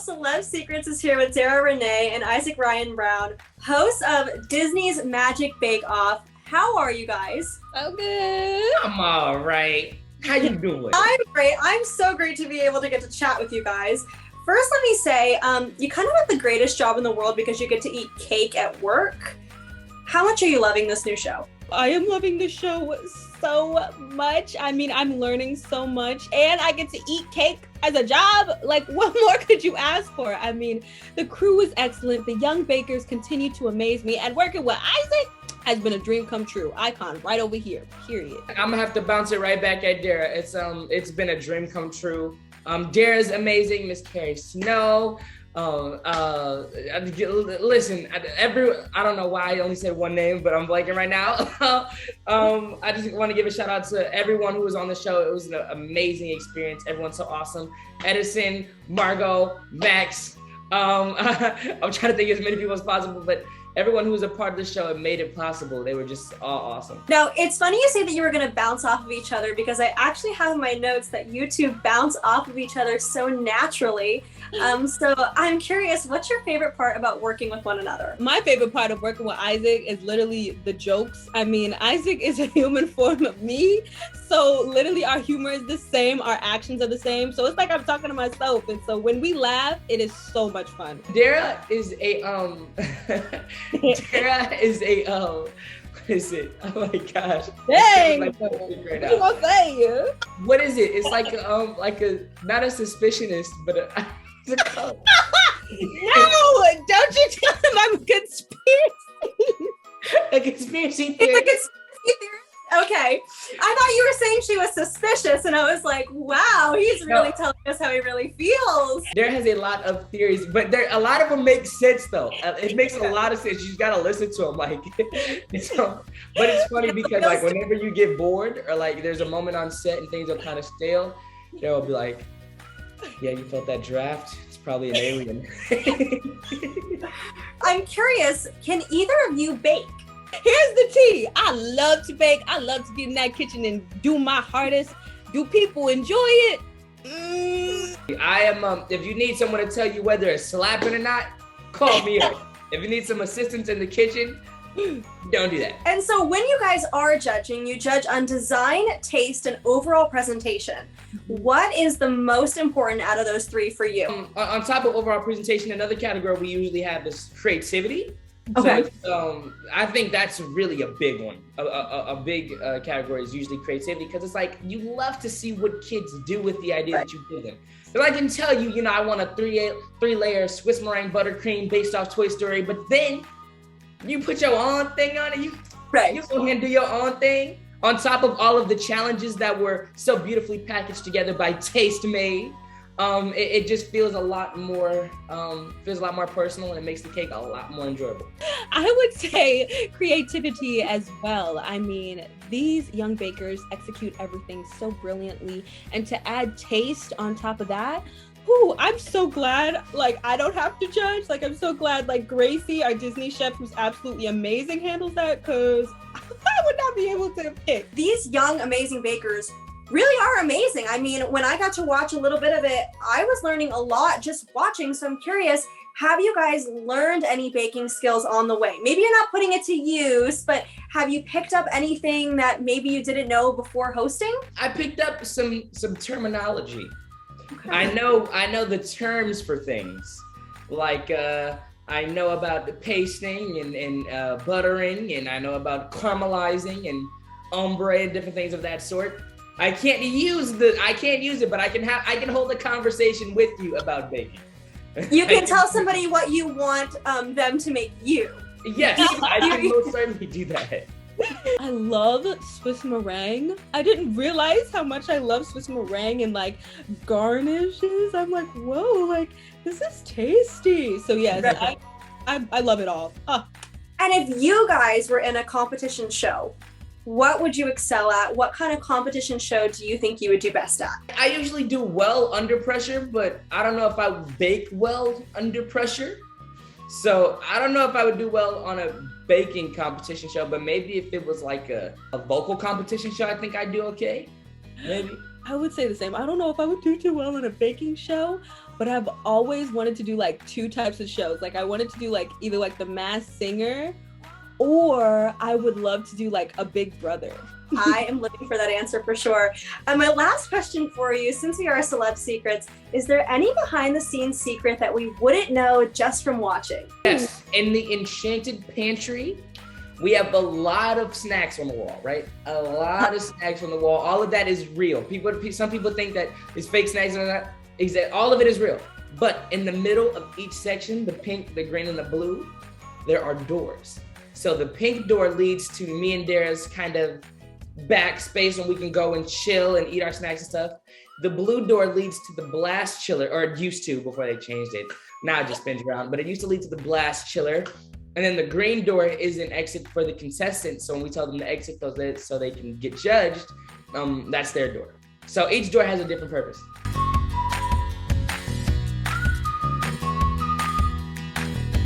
Celeb Secrets is here with Dara Reneé and Isaac Ryan Brown, hosts of Disney's Magic Bake Off. How are you guys? So good. I'm all right. How you doing? I'm great. I'm so great to be able to get to chat with you guys. First, let me say, you kind of have the greatest job in the world because you get to eat cake at work. How much are you loving this new show? I am loving the show so much. I mean, I'm learning so much and I get to eat cake as a job. Like, what more could you ask for? I mean, the crew is excellent. The young bakers continue to amaze me, and working with Isaac has been a dream come true. Icon right over here, period. I'm gonna have to bounce it right back at Dara. It's been a dream come true. Dara's amazing, Miss Carrie Snow. Listen, I don't know why I only said one name, but I'm blanking right now. I just want to give a shout out to everyone who was on the show. It was an amazing experience. Everyone's so awesome. Edison, Margot, Max. I'm trying to think of as many people as possible, but everyone who was a part of the show and made it possible. They were just all awesome. Now, it's funny you say that you were going to bounce off of each other, because I actually have in my notes that you two bounce off of each other so naturally. So I'm curious, what's your favorite part about working with one another? My favorite part of working with Isaac is literally the jokes. I mean, Isaac is a human form of me. So literally our humor is the same, our actions are the same. So it's like I'm talking to myself. And so when we laugh, it is so much fun. Dara is a what is it? Oh my gosh. Dang! What you gonna say? What is it? It's like a not a suspicionist, but a No! Don't you tell him I'm a conspiracy. A conspiracy theory. It's a conspiracy theory. Okay. I thought you were saying she was suspicious, and I was like, wow, he's really telling us how he really feels. There has a lot of theories, but a lot of them make sense though. It makes a lot of sense. You just gotta listen to them. Like, but it's funny because like whenever you get bored or like there's a moment on set and things are kind of stale, they'll be like, yeah, you felt that draft? It's probably an alien. I'm curious, can either of you bake? Here's the tea. I love to bake. I love to get in that kitchen and do my hardest. Do people enjoy it? I am, if you need someone to tell you whether it's slapping or not, call me up. If you need some assistance in the kitchen, don't do that. And so when you guys are judging, you judge on design, taste, and overall presentation. What is the most important out of those three for you? On top of overall presentation, another category we usually have is creativity. Okay. So I think that's really a big one. A big category is usually creativity, because it's like you love to see what kids do with the idea that you give them. If I can tell you, I want a three-layer Swiss meringue buttercream based off Toy Story, but then you put your own thing on it. You go ahead and do your own thing on top of all of the challenges that were so beautifully packaged together by Taste Made. It just feels a lot more personal, and it makes the cake a lot more enjoyable. I would say creativity as well. I mean, these young bakers execute everything so brilliantly, and to add taste on top of that, I'm so glad, like, I don't have to judge. Like, I'm so glad, like, Gracie, our Disney chef, who's absolutely amazing, handles that, because I would not be able to pick. These young, amazing bakers really are amazing. I mean, when I got to watch a little bit of it, I was learning a lot just watching. So I'm curious, have you guys learned any baking skills on the way? Maybe you're not putting it to use, but have you picked up anything that maybe you didn't know before hosting? I picked up some terminology. Okay. I know the terms for things. Like I know about the pasting and buttering, and I know about caramelizing and ombre and different things of that sort. I can't use it, but I can hold a conversation with you about baking. You can tell somebody what you want them to make you. Yes, I can most certainly do that. I love Swiss meringue. I didn't realize how much I love Swiss meringue and like garnishes. I'm like, whoa, like this is tasty. So yes, I love it all. And if you guys were in a competition show, what would you excel at? What kind of competition show do you think you would do best at? I usually do well under pressure, but I don't know if I would bake well under pressure. So I don't know if I would do well on a baking competition show, but maybe if it was like a vocal competition show, I think I'd do okay. Maybe. I would say the same. I don't know if I would do too well in a baking show, but I've always wanted to do like two types of shows. Like I wanted to do like either like The Masked Singer, or I would love to do like a Big Brother. I am looking for that answer for sure. And my last question for you, since we are Celeb Secrets, is there any behind the scenes secret that we wouldn't know just from watching? Yes, in the Enchanted Pantry, we have a lot of snacks on the wall, right? A lot of snacks on the wall. All of that is real. Some people think that it's fake snacks and that. All of it is real. But in the middle of each section, the pink, the green, and the blue, there are doors. So the pink door leads to me and Dara's kind of back space when we can go and chill and eat our snacks and stuff. The blue door leads to the blast chiller, or it used to before they changed it. Now it just spins around, but it used to lead to the blast chiller. And then the green door is an exit for the contestants. So when we tell them to exit those so they can get judged, that's their door. So each door has a different purpose.